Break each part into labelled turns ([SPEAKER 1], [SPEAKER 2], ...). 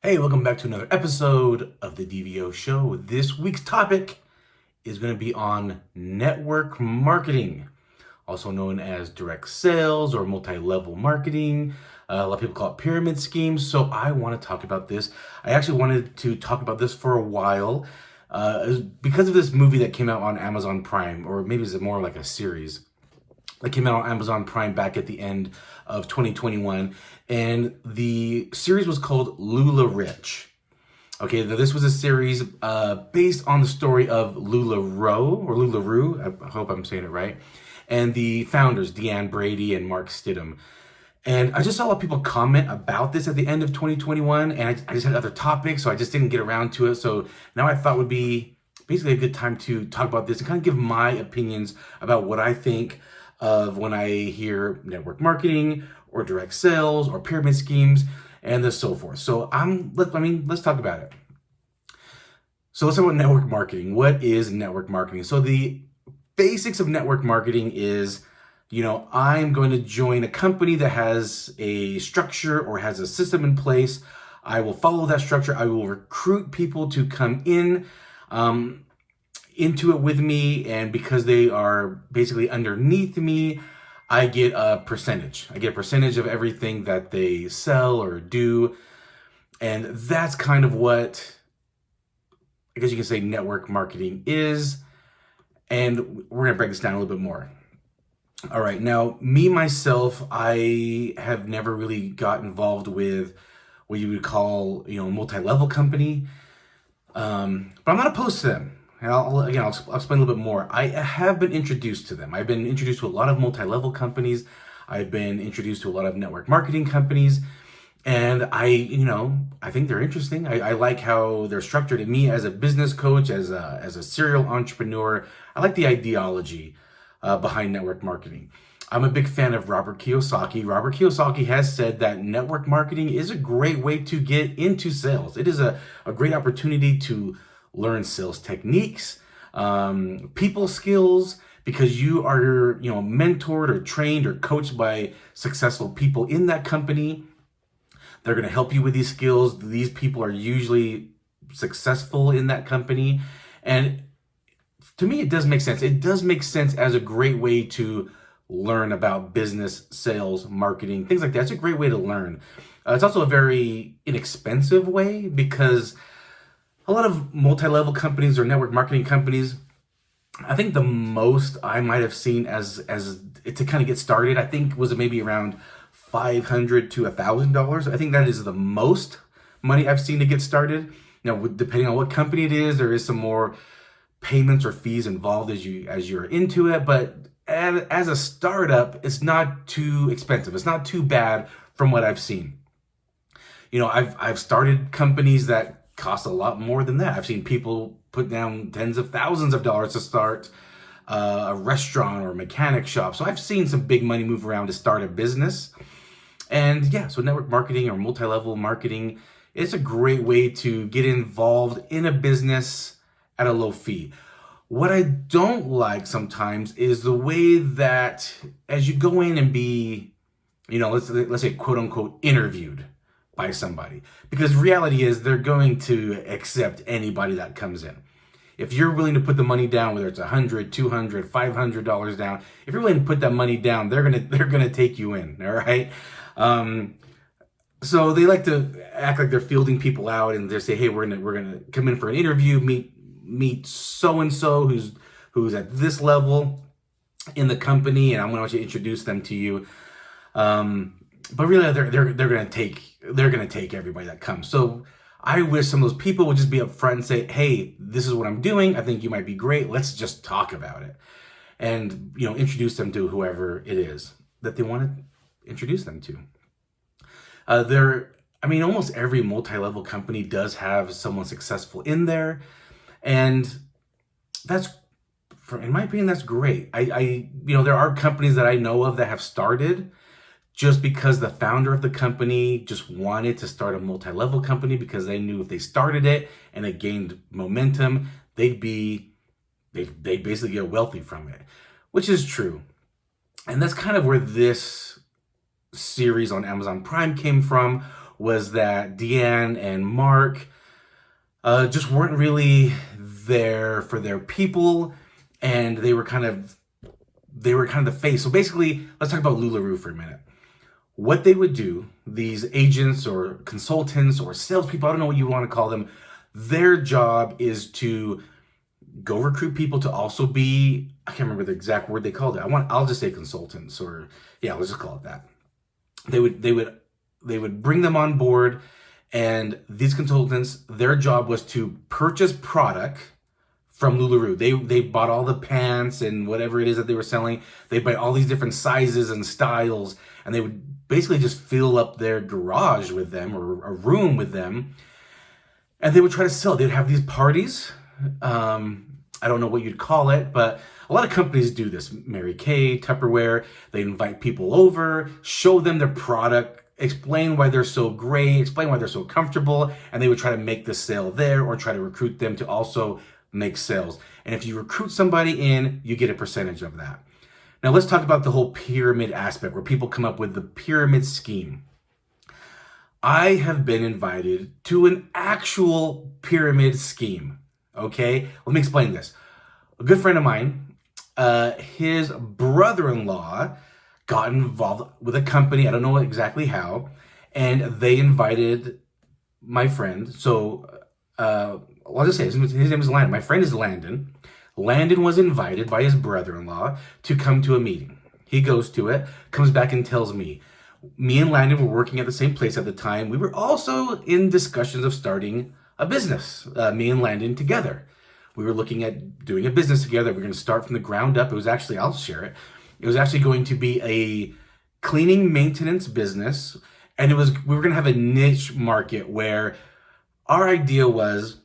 [SPEAKER 1] Hey, welcome back to another episode of the DVO show. This week's topic is going to be on network marketing, also known as direct sales or multi-level marketing. A lot of people call it pyramid schemes. So I want to talk about this. I actually wanted to talk about this for a while because of this movie that came out on Amazon Prime, or maybe it's more like a series that came out on Amazon Prime back at the end of 2021. And the series was called Lula Rich. Okay, this was a series based on the story of LuLaRoe. I hope I'm saying it right. And the founders, Deanne Brady and Mark Stidham. And I just saw a lot of people comment about this at the end of 2021, and I just had other topics, so I just didn't get around to it. So now I thought would be basically a good time to talk about this and kind of give my opinions about what I think of when I hear network marketing or direct sales or pyramid schemes and so forth. So let's talk about it. So let's talk about network marketing. What is network marketing? So the basics of network marketing is, I'm going to join a company that has a structure or has a system in place. I will follow that structure. I will recruit people to come in into it with me, and because they are basically underneath me, I get a percentage. I get a percentage of everything that they sell or do, and that's kind of what I guess you can say network marketing is. And we're gonna break this down a little bit more. All right, now me myself, I have never really got involved with what you would call, multi-level company, but I'm not opposed to them. And I'll explain a little bit more. I have been introduced to them. I've been introduced to a lot of multi-level companies. I've been introduced to a lot of network marketing companies. And I think they're interesting. I like how they're structured. And me as a business coach, as a serial entrepreneur, I like the ideology behind network marketing. I'm a big fan of Robert Kiyosaki. Robert Kiyosaki has said that network marketing is a great way to get into sales. It is a great opportunity to learn sales techniques, people skills, because you are, mentored or trained or coached by successful people in that company. They're going to help you with these skills. These people are usually successful in that company. And to me, it does make sense. It does make sense as a great way to learn about business, sales, marketing, things like that. It's a great way to learn. It's also a very inexpensive way because a lot of multi-level companies or network marketing companies, I think the most I might have seen as to kind of get started, I think was maybe around $500 to $1,000. I think that is the most money I've seen to get started. Depending on what company it is, there is some more payments or fees involved as you're into it. But as a startup, it's not too expensive. It's not too bad from what I've seen. I've started companies that cost a lot more than that. I've seen people put down tens of thousands of dollars to start a restaurant or a mechanic shop. So I've seen some big money move around to start a business. And yeah, so network marketing or multi-level marketing, it's a great way to get involved in a business at a low fee. What I don't like sometimes is the way that as you go in and be, let's say quote unquote interviewed by somebody, because reality is they're going to accept anybody that comes in. If you're willing to put the money down, whether it's $100, $200, $500 down, if you're willing to put that money down, they're gonna take you in. All right. So they like to act like they're fielding people out, and they say, "Hey, we're gonna come in for an interview, meet so and so who's at this level in the company, and I'm gonna want you to introduce them to you." But really, they're gonna take everybody that comes. So I wish some of those people would just be upfront and say, "Hey, this is what I'm doing. I think you might be great. Let's just talk about it," and introduce them to whoever it is that they want to introduce them to. Almost every multi-level company does have someone successful in there, and in my opinion, that's great. There are companies that I know of that have started just because the founder of the company just wanted to start a multi-level company because they knew if they started it and it gained momentum, they'd basically get wealthy from it, which is true. And that's kind of where this series on Amazon Prime came from, was that Deanne and Mark just weren't really there for their people, and they were kind of the face. So basically, let's talk about LuLaRoe for a minute. What they would do, these agents or consultants or salespeople, I don't know what you want to call them, their job is to go recruit people to also be, I can't remember the exact word they called it. I'll just say consultants, or yeah, let's just call it that. They would bring them on board, and these consultants, their job was to purchase product from LuLaRoe. They bought all the pants and whatever it is that they were selling. They buy all these different sizes and styles, and they would basically just fill up their garage with them, or a room with them, and they would try to sell. They'd have these parties. I don't know what you'd call it, but a lot of companies do this. Mary Kay, Tupperware, they invite people over, show them their product, explain why they're so great, explain why they're so comfortable, and they would try to make the sale there, or try to recruit them to also make sales. And if you recruit somebody in, you get a percentage of that. Now let's talk about the whole pyramid aspect, where people come up with the pyramid scheme. I have been invited to an actual pyramid scheme. Okay, let me explain this. A good friend of mine, his brother-in-law got involved with a company, I don't know exactly how, and they invited my friend. So I'll just say his name is Landon. My friend is Landon. Landon was invited by his brother-in-law to come to a meeting. He goes to it, comes back and tells me. Me and Landon were working at the same place at the time. We were also in discussions of starting a business, me and Landon together. We were looking at doing a business together. We're going to start from the ground up. It was actually, I'll share it. It was actually going to be a cleaning maintenance business. And we were going to have a niche market where our idea was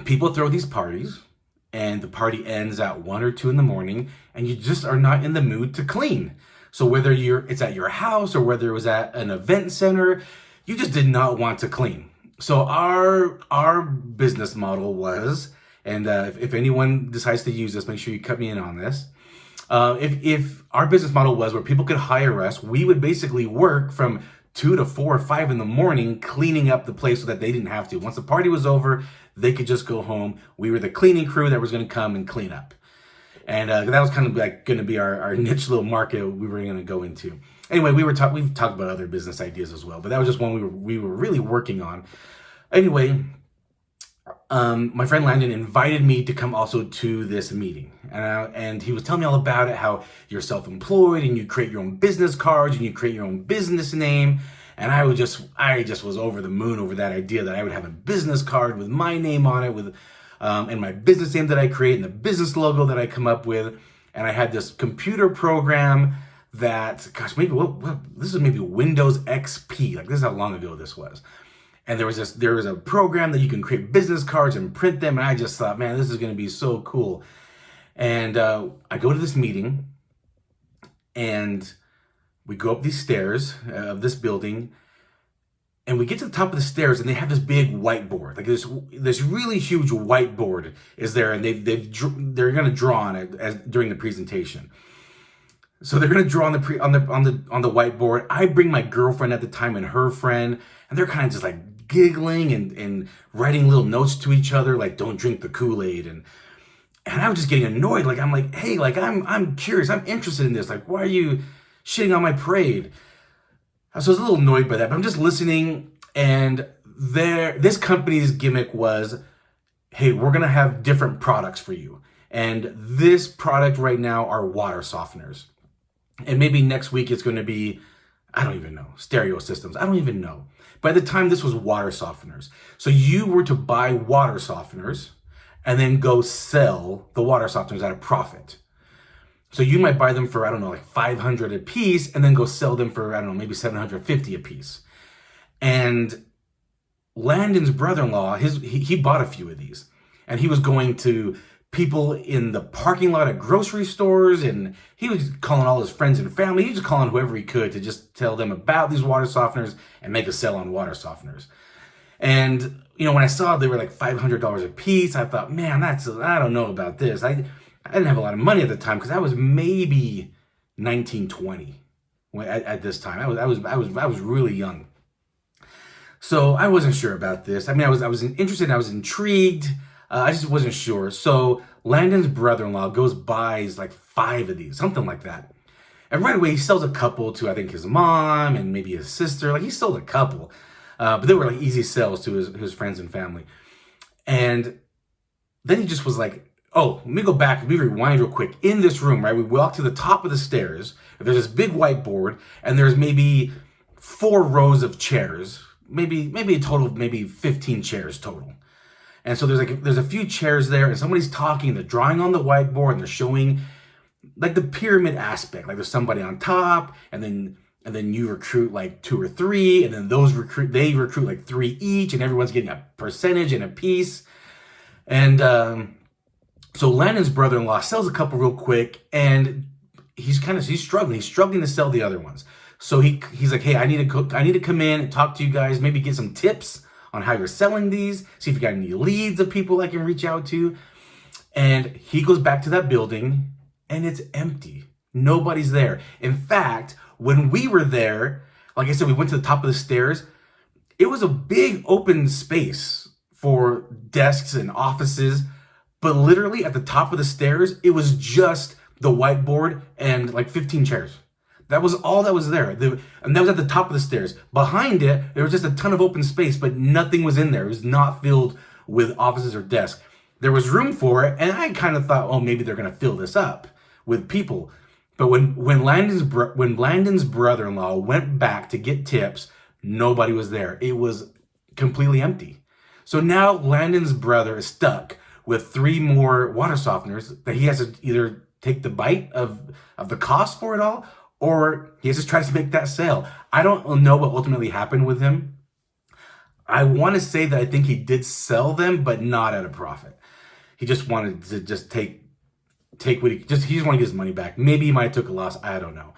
[SPEAKER 1] people throw these parties, and the party ends at 1 or 2 in the morning, and you just are not in the mood to clean. So whether it's at your house or whether it was at an event center, you just did not want to clean. So our business model was, and if anyone decides to use this, make sure you cut me in on this. If our business model was where people could hire us, we would basically work from 2 to 4 or 5 in the morning cleaning up the place so that they didn't have to. Once the party was over, they could just go home. We were the cleaning crew that was going to come and clean up. And that was kind of like going to be our niche little market we were going to go into. Anyway, we've talked about other business ideas as well, but that was just one we were really working on. Anyway, my friend Landon invited me to come also to this meeting, and he was telling me all about it, how you're self-employed and you create your own business cards and you create your own business name. And I just was over the moon over that idea that I would have a business card with my name on it, with and my business name that I create and the business logo that I come up with. And I had this computer program that, gosh, maybe this is maybe Windows XP. Like, this is how long ago this was. And there was a program that you can create business cards and print them. And I just thought, man, this is going to be so cool. And I go to this meeting, and we go up these stairs of this building, and we get to the top of the stairs, and they have this big whiteboard. Like this really huge whiteboard is there, and they're going to draw on it during the presentation. So they're going to draw on the whiteboard. I bring my girlfriend at the time and her friend, and they're kind of just like giggling and writing little notes to each other, like, don't drink the Kool-Aid. And I was just getting annoyed. Like, I'm like, hey, like, I'm curious. I'm interested in this. Like, why are you shitting on my parade? So I was a little annoyed by that, but I'm just listening. And this company's gimmick was, hey, we're going to have different products for you. And this product right now are water softeners. And maybe next week it's going to be, I don't even know, stereo systems. I don't even know. By the time this was water softeners. So you were to buy water softeners and then go sell the water softeners at a profit. So you might buy them for, I don't know, like $500 a piece, and then go sell them for, I don't know, maybe $750 a piece. And Landon's brother-in-law, he bought a few of these, and he was going to people in the parking lot at grocery stores, and he was calling all his friends and family. He was just calling whoever he could to just tell them about these water softeners and make a sale on water softeners. And, you know, when I saw they were like $500 a piece, I thought, man, I don't know about this. I didn't have a lot of money at the time because I was maybe 19, 20 at this time. I was really young. So I wasn't sure about this. I mean, I was interested, I was intrigued. I just wasn't sure. So Landon's brother-in-law buys like 5 of these, something like that. And right away, he sells a couple to, I think, his mom and maybe his sister. Like, he sold a couple. But they were like easy sales to his friends and family. And then he just was like, oh, let me go back. Let me rewind real quick. In this room, right, we walk to the top of the stairs. There's this big whiteboard, and there's maybe 4 rows of chairs. Maybe a total of maybe 15 chairs total. And so there's a few chairs there, and somebody's talking, they're drawing on the whiteboard, and they're showing like the pyramid aspect. Like, there's somebody on top, and then you recruit like 2 or 3, and then they recruit like 3 each, and everyone's getting a percentage and a piece. And so Landon's brother-in-law sells a couple real quick, and he's struggling. He's struggling to sell the other ones. So he's like, hey, I need to come in and talk to you guys, maybe get some tips on how you're selling these, see if you got any leads of people I can reach out to. And he goes back to that building, and it's empty. Nobody's there. In fact, when we were there, like I said, we went to the top of the stairs. It was a big open space for desks and offices, but literally at the top of the stairs, it was just the whiteboard and like 15 chairs. That was all that was there. And that was at the top of the stairs. Behind it, there was just a ton of open space, but nothing was in there. It was not filled with offices or desks. There was room for it, and I kind of thought, oh, maybe they're going to fill this up with people. But when Landon's brother-in-law went back to get tips, nobody was there. It was completely empty. So now Landon's brother is stuck with 3 more water softeners that he has to either take the bite of the cost for it all, or he has to try to make that sale. I don't know what ultimately happened with him. I want to say that I think he did sell them, but not at a profit. He just wanted to take what he just want to get his money back. Maybe he might have took a loss. I don't know.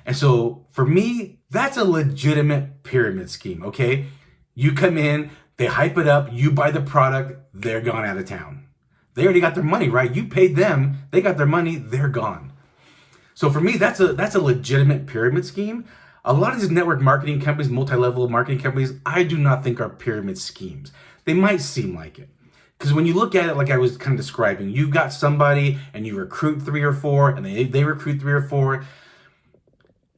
[SPEAKER 1] And so for me, that's a legitimate pyramid scheme. Okay, you come in, they hype it up, you buy the product, they're gone out of town. They already got their money, right? You paid them, they got their money, they're gone. So for me, that's a legitimate pyramid scheme. A lot of these network marketing companies, multi-level marketing companies, I do not think are pyramid schemes. They might seem like it. Because when you look at it, like I was kind of describing, you got somebody and you recruit 3 or 4, and they recruit 3 or 4.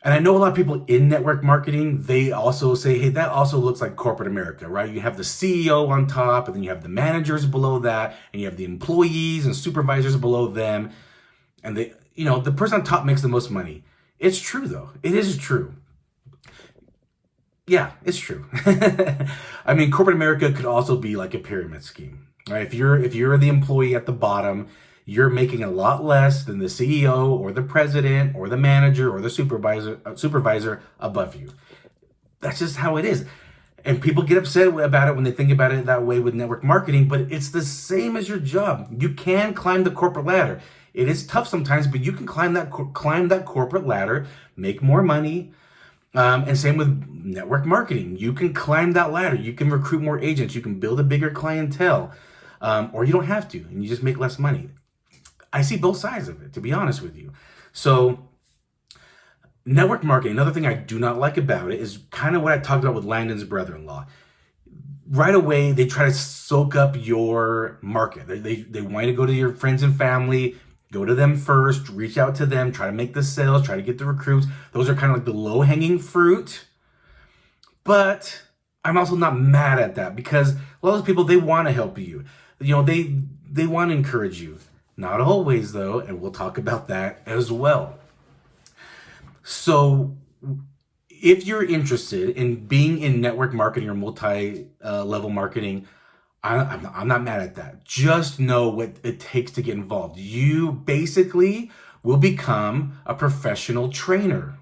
[SPEAKER 1] And I know a lot of people in network marketing, they also say, hey, that also looks like corporate America, right? You have the CEO on top, and then you have the managers below that, and you have the employees and supervisors below them. And the person on top makes the most money. It's true, though. It is true. Yeah, it's true. I mean, corporate America could also be like a pyramid scheme, right? If you're the employee at the bottom, you're making a lot less than the CEO or the president or the manager or the supervisor above you. That's just how it is. And people get upset about it when they think about it that way with network marketing, but it's the same as your job. You can climb the corporate ladder. It is tough sometimes, but you can climb that corporate ladder, make more money. And same with network marketing. You can climb that ladder. You can recruit more agents. You can build a bigger clientele, or you don't have to, and you just make less money. I see both sides of it, to be honest with you. So network marketing, another thing I do not like about it is kind of what I talked about with Landon's brother-in-law. Right away, they try to soak up your market. They want you to go to your friends and family, go to them first, reach out to them, try to make the sales, try to get the recruits. Those are kind of like the low-hanging fruit. But I'm also not mad at that, because a lot of those people, they want to help you. They want to encourage you. Not always, though, and we'll talk about that as well. So if you're interested in being in network marketing or multi-level marketing, I'm not mad at that. Just know what it takes to get involved. You basically will become a professional trainer.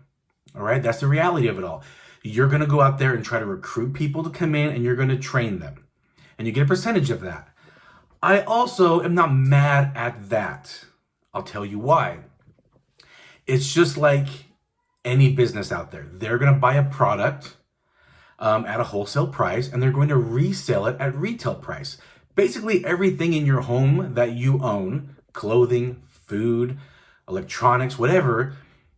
[SPEAKER 1] All right, that's the reality of it all. You're going to go out there and try to recruit people to come in, and you're going to train them. And you get a percentage of that. I also am not mad at that. I'll tell you why. It's just like any business out there. They're going to buy a product at a wholesale price, and they're going to resell it at retail price. Basically, everything in your home that you own, clothing, food, electronics, whatever,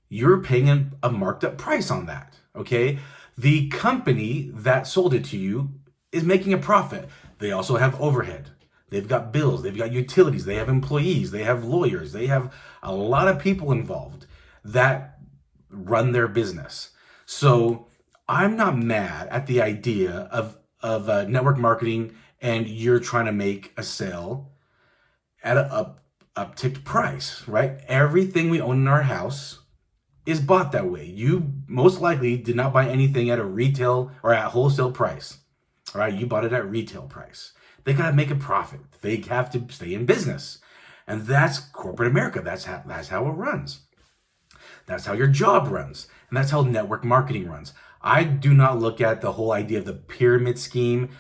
[SPEAKER 1] you're paying a marked up price on that, okay? The company that sold it to you is making a profit. They also have overhead. They've got bills, they've got utilities, they have employees, they have lawyers, they have a lot of people involved that run their business. So I'm not mad at the idea of network marketing and you're trying to make a sale at a upticked price, right? Everything we own in our house is bought that way. You most likely did not buy anything at a retail or at wholesale price, all right? You bought it at retail price. They got to make a profit. They have to stay in business. And that's corporate America. That's how it runs. That's how your job runs. And that's how network marketing runs. I do not look at the whole idea of the pyramid scheme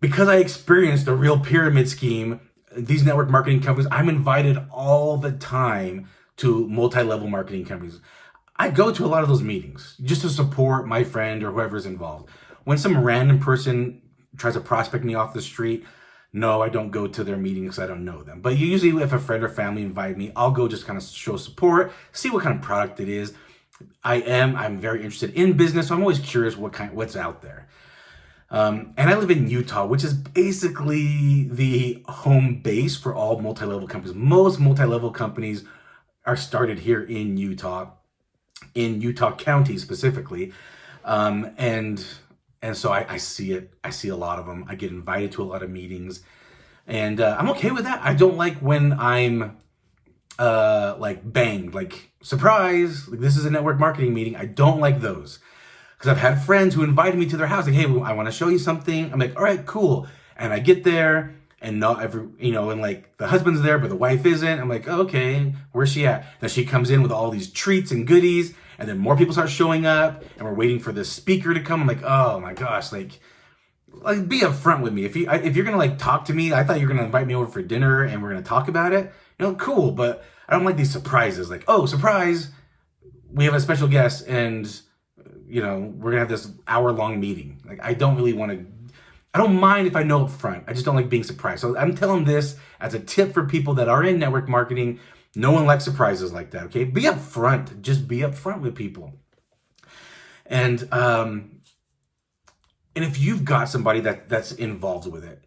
[SPEAKER 1] because I experienced a real pyramid scheme. These network marketing companies, I'm invited all the time to multi-level marketing companies. I go to a lot of those meetings just to support my friend or whoever's involved. When some random person tries to prospect me off the street, no, I don't go to their meetings because I don't know them. But usually if a friend or family invite me, I'll go just kind of show support, see what kind of product it is. I'm very interested in business, so I'm always curious what's out there. And I live in Utah, which is basically the home base for all multi-level companies. Most multi-level companies are started here in Utah County specifically. And so I see it. I see a lot of them. I get invited to a lot of meetings, and I'm okay with that. I don't like when I'm like banged, like surprise, like this is a network marketing meeting. I don't like those because I've had friends who invited me to their house, like, hey, I want to show you something. I'm like, all right, cool. And I get there, and not every, and like the husband's there, but the wife isn't. I'm like, oh, okay, where's she at? Then she comes in with all these treats and goodies. And then more people start showing up, and we're waiting for the speaker to come. I'm like, oh my gosh, like be upfront with me. If you're gonna like talk to me, I thought you were gonna invite me over for dinner and we're gonna talk about it. Cool, but I don't like these surprises. Like, oh, surprise, we have a special guest, and we're gonna have this hour-long meeting. Like, I don't really want to. I don't mind if I know up front. I just don't like being surprised. So I'm telling this as a tip for people that are in network marketing. No one likes surprises like that, okay? Be upfront. Just be upfront with people. And if you've got somebody that's involved with it,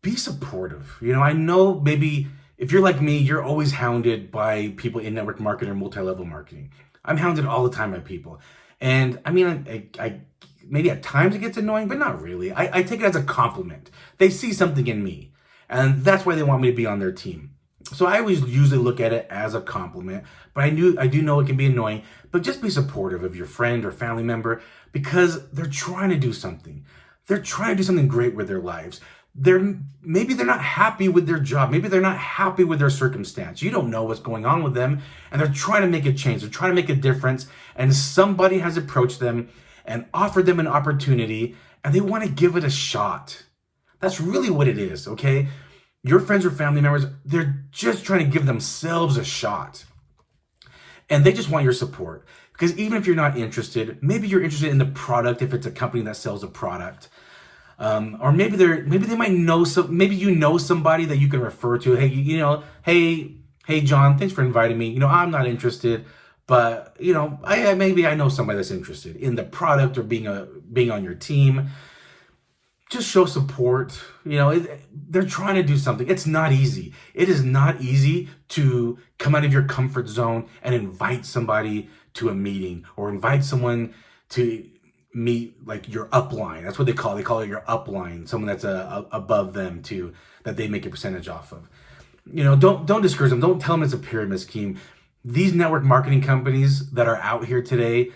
[SPEAKER 1] be supportive. I know maybe if you're like me, you're always hounded by people in network marketing or multi-level marketing. I'm hounded all the time by people. And I mean, I maybe at times it gets annoying, but not really. I take it as a compliment. They see something in me, and that's why they want me to be on their team. So I always usually look at it as a compliment, but I do know it can be annoying, but just be supportive of your friend or family member because they're trying to do something. They're trying to do something great with their lives. Maybe they're not happy with their job. Maybe they're not happy with their circumstance. You don't know what's going on with them, and they're trying to make a change. They're trying to make a difference, and somebody has approached them and offered them an opportunity, and they want to give it a shot. That's really what it is, okay? Your friends or family members, they're just trying to give themselves a shot. And they just want your support. Because even if you're not interested, maybe you're interested in the product if it's a company that sells a product. Or maybe they might know maybe you know somebody that you can refer to. Hey, hey John, thanks for inviting me. I'm not interested, but maybe I know somebody that's interested in the product or being on your team. Just show support. They're trying to do something. It's not easy. It is not easy to come out of your comfort zone and invite somebody to a meeting or invite someone to meet like your upline. That's what they call it. They call it your upline, someone that's above them too, that they make a percentage off of. Don't discourage them. Don't tell them it's a pyramid scheme. These network marketing companies that are out here today,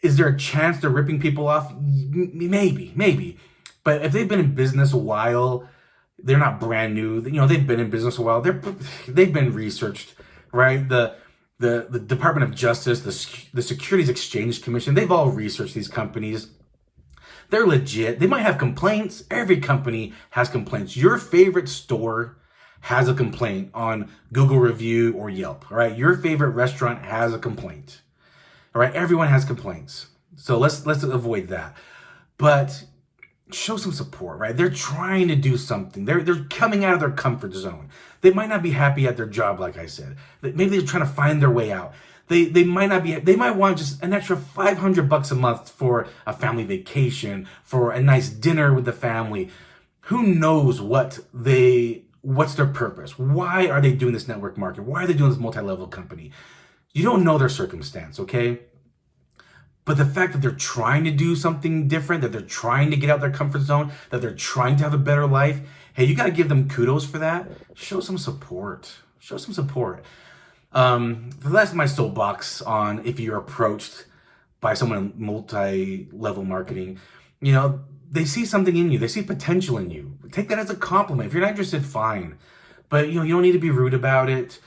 [SPEAKER 1] is there a chance they're ripping people off? Maybe. But if they've been in business a while, they're not brand new. They've been in business a while. They've been researched, right? The Department of Justice, the Securities Exchange Commission, they've all researched these companies. They're legit. They might have complaints. Every company has complaints. Your favorite store has a complaint on Google Review or Yelp, all right? Your favorite restaurant has a complaint, all right? Everyone has complaints. So let's avoid that. But show some support, right? They're trying to do something. They're coming out of their comfort zone. They might not be happy at their job, like I said. Maybe they're trying to find their way out. They might not be, they might want just an extra $500 a month for a family vacation, for a nice dinner with the family. Who knows what's their purpose? Why are they doing this network marketing? Why are they doing this multi-level company? You don't know their circumstance, okay? But the fact that they're trying to do something different, that they're trying to get out their comfort zone, that they're trying to have a better life, hey, you got to give them kudos for that. Show some support. Show some support. That's my soapbox on if you're approached by someone in multi-level marketing. You know, they see something in you. They see potential in you. Take that as a compliment. If you're not interested, fine. But, you don't need to be rude about it,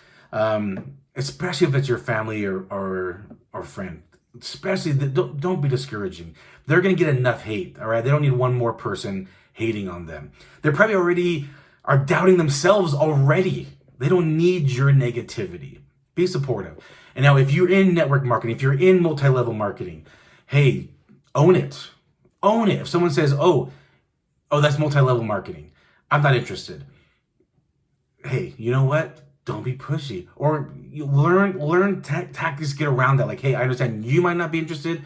[SPEAKER 1] especially if it's your family or friend. Especially, don't be discouraging. They're going to get enough hate, all right? They don't need one more person hating on them. They're probably already are doubting themselves already. They don't need your negativity. Be supportive. And now, if you're in network marketing, if you're in multi-level marketing, hey, own it. Own it. If someone says, oh, that's multi-level marketing, I'm not interested. Hey, you know what? Don't be pushy. Or you learn tactics to get around that. Like, hey, I understand you might not be interested,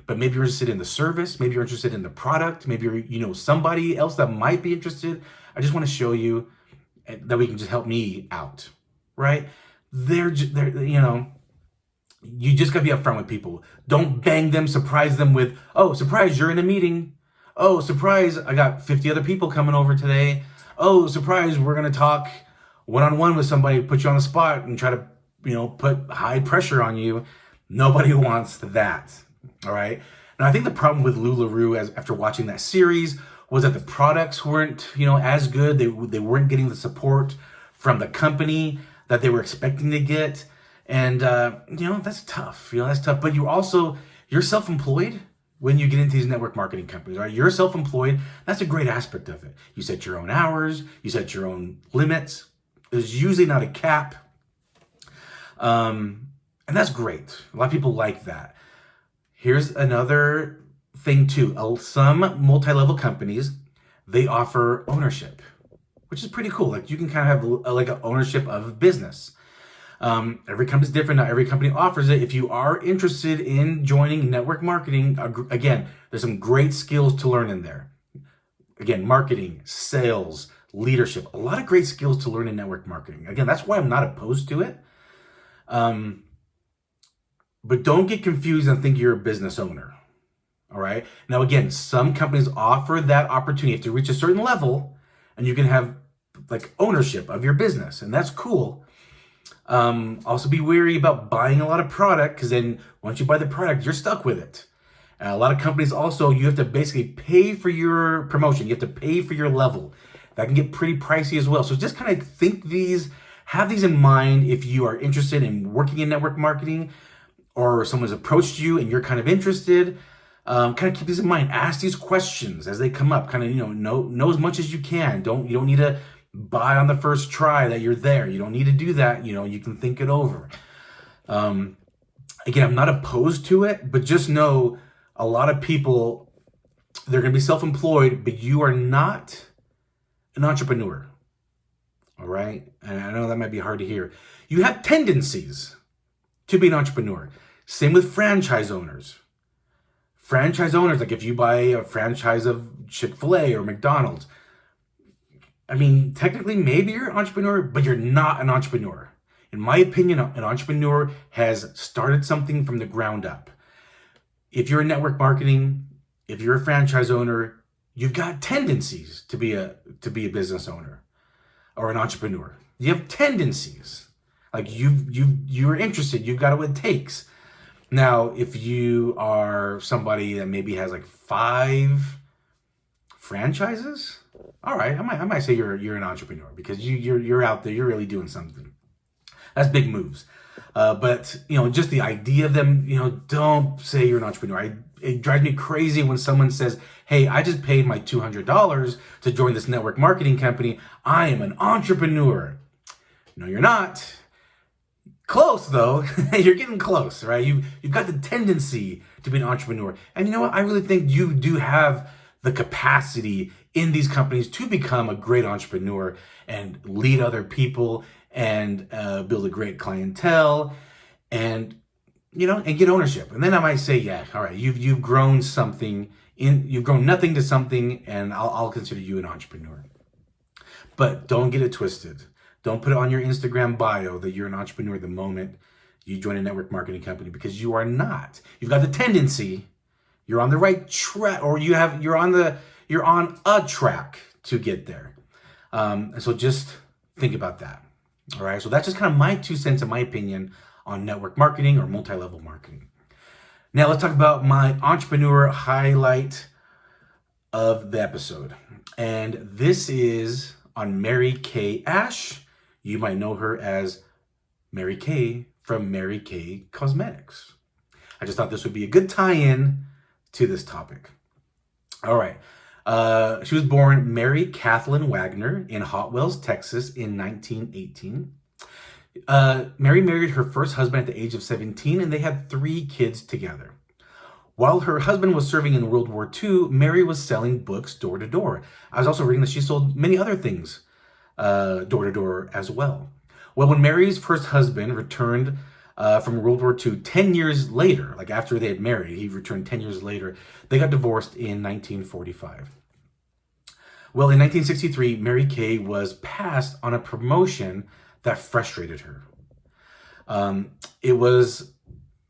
[SPEAKER 1] but maybe you're interested in the service. Maybe you're interested in the product. Maybe you're, somebody else that might be interested. I just want to show you that we can just help me out, right? You just got to be upfront with people. Don't bang them, surprise them with, oh, surprise, you're in a meeting. Oh, surprise, I got 50 other people coming over today. Oh, surprise, we're going to talk one-on-one with somebody, put you on the spot and try to, put high pressure on you. Nobody wants that, all right? And I think the problem with LuLaRoe after watching that series was that the products weren't, as good. They weren't getting the support from the company that they were expecting to get. And, that's tough. That's tough. But you're self-employed when you get into these network marketing companies, right? You're self-employed. That's a great aspect of it. You set your own hours. You set your own limits. There's usually not a cap. And that's great. A lot of people like that. Here's another thing too. Some multi-level companies, they offer ownership, which is pretty cool. Like you can kind of have like an ownership of business. Every company's different. Not every company offers it. If you are interested in joining network marketing, again, there's some great skills to learn in there. Again, marketing, sales, leadership, a lot of great skills to learn in network marketing. Again, that's why I'm not opposed to it. But don't get confused and think you're a business owner. All right. Now, again, some companies offer that opportunity. You have to reach a certain level and you can have like ownership of your business, and that's cool. Also be wary about buying a lot of product, because then once you buy the product, you're stuck with it. And a lot of companies also, you have to basically pay for your promotion. You have to pay for your level. That can get pretty pricey as well. So just kind of have these in mind if you are interested in working in network marketing, or someone's approached you and you're kind of interested. Kind of keep these in mind. Ask these questions as they come up. Kind of, know as much as you can. You don't need to buy on the first try that you're there. You don't need to do that. You can think it over. Again, I'm not opposed to it, but just know a lot of people, they're going to be self-employed, but you are not an entrepreneur. All right? And I know that might be hard to hear. You have tendencies to be an entrepreneur. Same with franchise owners. Franchise owners, like if you buy a franchise of Chick-fil-A or McDonald's, I mean, technically maybe you're an entrepreneur, but you're not an entrepreneur. In my opinion, an entrepreneur has started something from the ground up. If you're in network marketing, if you're a franchise owner, you've got tendencies to be a business owner or an entrepreneur. You have tendencies. Like you're interested, you've got what it takes. Now, if you are somebody that maybe has like 5 franchises, all right, I might say you're an entrepreneur, because you're out there, you're really doing something. That's big moves. But just the idea of them, don't say you're an entrepreneur. It drives me crazy when someone says, hey, I just paid my $200 to join this network marketing company. I am an entrepreneur. No, you're not. Close though. You're getting close, right? You've got the tendency to be an entrepreneur. And you know what? I really think you do have the capacity in these companies to become a great entrepreneur and lead other people and build a great clientele. And and get ownership. And then I might say, yeah, all right, you've grown something you've grown nothing to something, and I'll consider you an entrepreneur. But don't get it twisted. Don't put it on your Instagram bio that you're an entrepreneur the moment you join a network marketing company, because you are not. You've got the tendency, you're on the right track, or you're on a track to get there. And so just think about that. All right. So that's just kind of my 2 cents and my opinion on network marketing or multi-level marketing. Now let's talk about my entrepreneur highlight of the episode. And this is on Mary Kay Ash. You might know her as Mary Kay from Mary Kay Cosmetics. I just thought this would be a good tie-in to this topic. All right. She was born Mary Kathleen Wagner in Hot Wells, Texas in 1918. Mary married her first husband at the age of 17, and they had 3 kids together. While her husband was serving in World War II, Mary was selling books door to door. I was also reading that she sold many other things door to door as well. Well, when Mary's first husband returned from World War II 10 years later, like after they had married, he returned 10 years later, they got divorced in 1945. Well, in 1963, Mary Kay was passed on a promotion that frustrated her. It was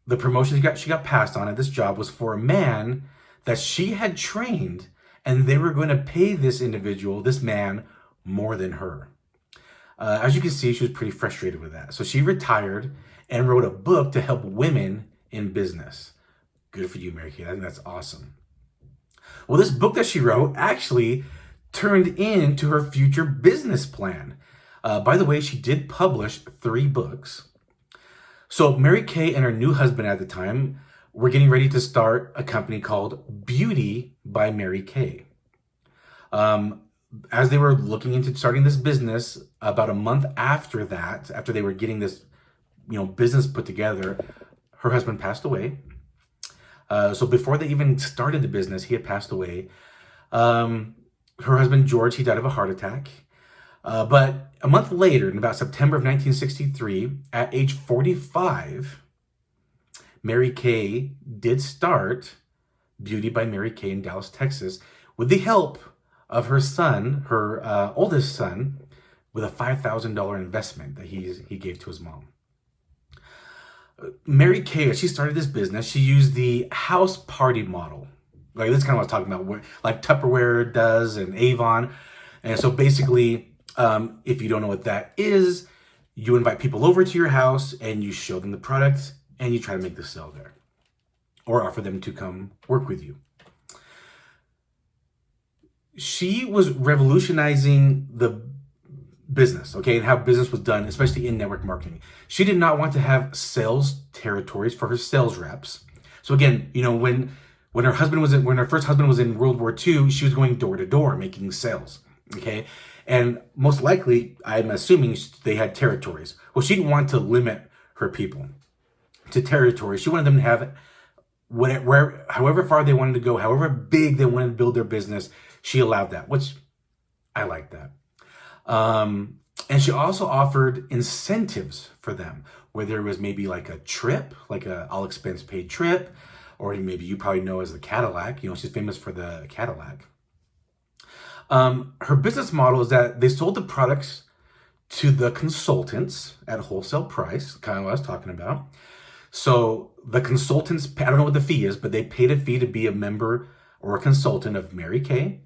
[SPEAKER 1] the promotion she got passed on at this job was for a man that she had trained, and they were going to pay this individual, this man, more than her. As you can see, she was pretty frustrated with that. So she retired and wrote a book to help women in business. Good for you, Mary Kay. I think that's awesome. Well, this book that she wrote actually turned into her future business plan. By the way, she did publish 3 books. So Mary Kay and her new husband at the time were getting ready to start a company called Beauty by Mary Kay. As they were looking into starting this business, about a month after that, after they were getting this, business put together, her husband passed away. So before they even started the business, he had passed away. Her husband, George, he died of a heart attack. But a month later, in about September of 1963, at age 45, Mary Kay did start Beauty by Mary Kay in Dallas, Texas, with the help of her son, her oldest son, with a $5,000 investment that he gave to his mom. Mary Kay, as she started this business, she used the house party model. Like, that's kind of what I was talking about, like Tupperware does and Avon. And so basically, if you don't know what that is, you invite people over to your house and you show them the product and you try to make the sale there or offer them to come work with you. She was revolutionizing the business, okay, and how business was done, especially in network marketing. She did not want to have sales territories for her sales reps. So again, when her first husband was in World War II, she was going door to door making sales, okay? And most likely, I'm assuming they had territories. Well, she didn't want to limit her people to territories. She wanted them to have however far they wanted to go, however big they wanted to build their business, she allowed that, which I like that. And she also offered incentives for them, whether it was maybe like a trip, like a all expense paid trip, or maybe you probably know as the Cadillac. She's famous for the Cadillac. Her business model is that they sold the products to the consultants at wholesale price, kind of what I was talking about. So the consultants, I don't know what the fee is, but they paid a fee to be a member or a consultant of Mary Kay.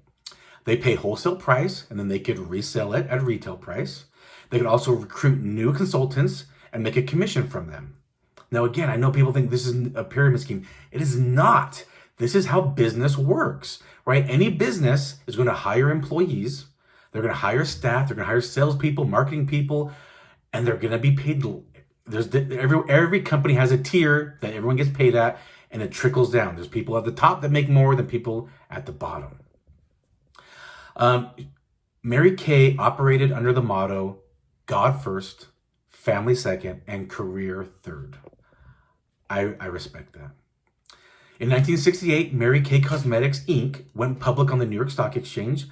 [SPEAKER 1] They pay wholesale price, and then they could resell it at retail price. They could also recruit new consultants and make a commission from them. Now, again, I know people think this is a pyramid scheme. It is not. This is how business works, right? Any business is going to hire employees. They're going to hire staff. They're going to hire salespeople, marketing people, and they're going to be paid. Every company has a tier that everyone gets paid at, and it trickles down. There's people at the top that make more than people at the bottom. Mary Kay operated under the motto, God first, family second, and career third. I respect that. In 1968, Mary Kay Cosmetics, Inc. went public on the New York Stock Exchange.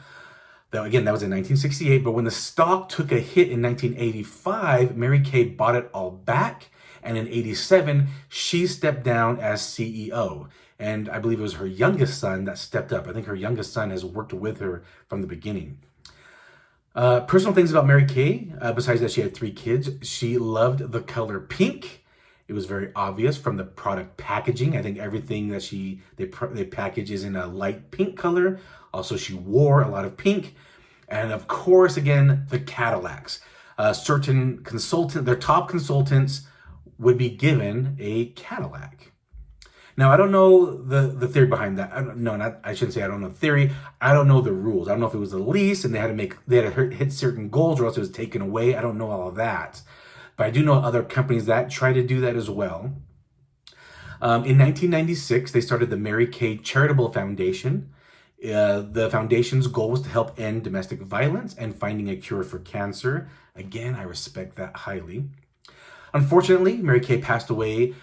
[SPEAKER 1] That was in 1968, but when the stock took a hit in 1985, Mary Kay bought it all back And in 87, she stepped down as CEO. And I believe it was her youngest son that stepped up. I think her youngest son has worked with her from the beginning. Personal things about Mary Kay, besides that she had 3 kids, she loved the color pink. It was very obvious from the product packaging. I think everything that they package is in a light pink color. Also, she wore a lot of pink. And of course, again, the Cadillacs. Certain their top consultants would be given a Cadillac. Now, I don't know the theory behind that. I shouldn't say I don't know the theory. I don't know the rules. I don't know if it was a lease and they had to hit certain goals or else it was taken away. I don't know all of that. But I do know other companies that try to do that as well. In 1996, they started the Mary Kay Charitable Foundation. The foundation's goal was to help end domestic violence and finding a cure for cancer. Again, I respect that highly. Unfortunately, Mary Kay passed away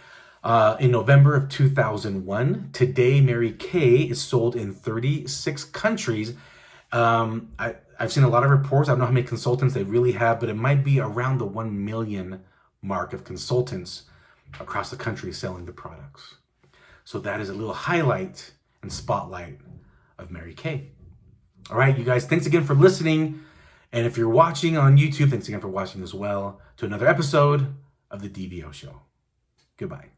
[SPEAKER 1] in November of 2001. Today, Mary Kay is sold in 36 countries. I've seen a lot of reports. I don't know how many consultants they really have, but it might be around the 1 million mark of consultants across the country selling the products. So that is a little highlight and spotlight of Mary Kay. All right, you guys, thanks again for listening. And if you're watching on YouTube, thanks again for watching as well to another episode of the DVO show. Goodbye.